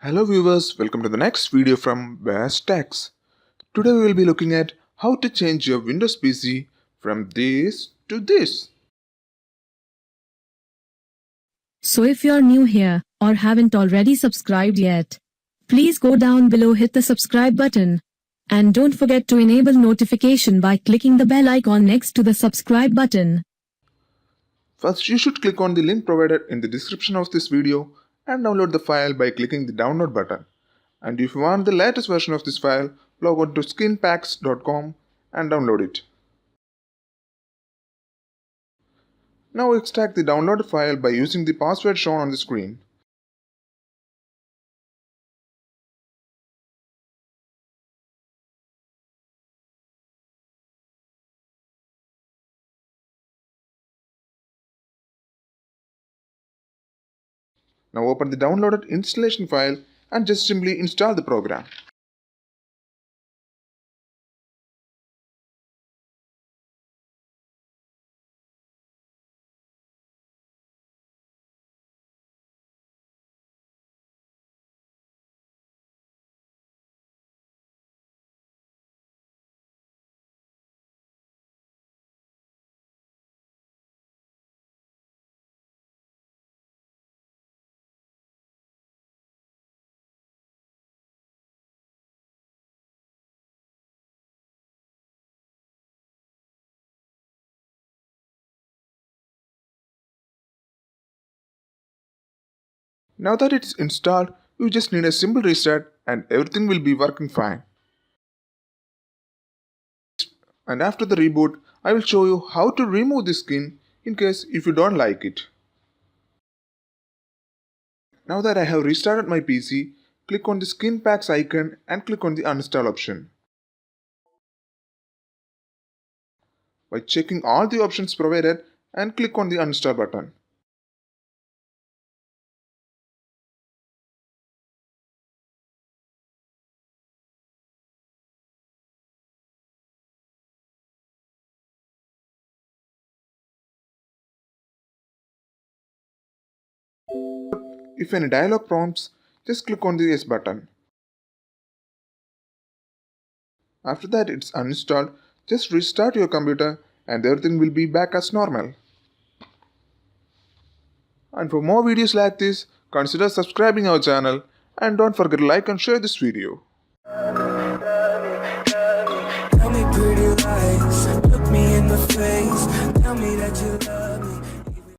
Hello viewers, welcome to the next video from Best.Techs. Today we will be looking at how to change your Windows PC from this to this. So if you're new here or haven't already subscribed yet, please go down below, hit the subscribe button, and don't forget to enable notification by clicking the bell icon next to the subscribe button. First, you should click on the link provided in the description of this video and download the file by clicking the download button. And if you want the latest version of this file, log on to skinpacks.com and download it. Now extract the downloaded file by using the password shown on the screen. Now open the downloaded installation file and just simply install the program. Now that it's installed, you just need a simple restart and everything will be working fine. And after the reboot, I will show you how to remove the skin in case if you don't like it. Now that I have restarted my PC, click on the skin packs icon and click on the uninstall option. By checking all the options provided and click on the uninstall button. If any dialog prompts, just click on the yes button. After that it's uninstalled, just restart your computer and everything will be back as normal. And for more videos like this, consider subscribing our channel and don't forget to like and share this video. Tell me pretty lies, look me in the face.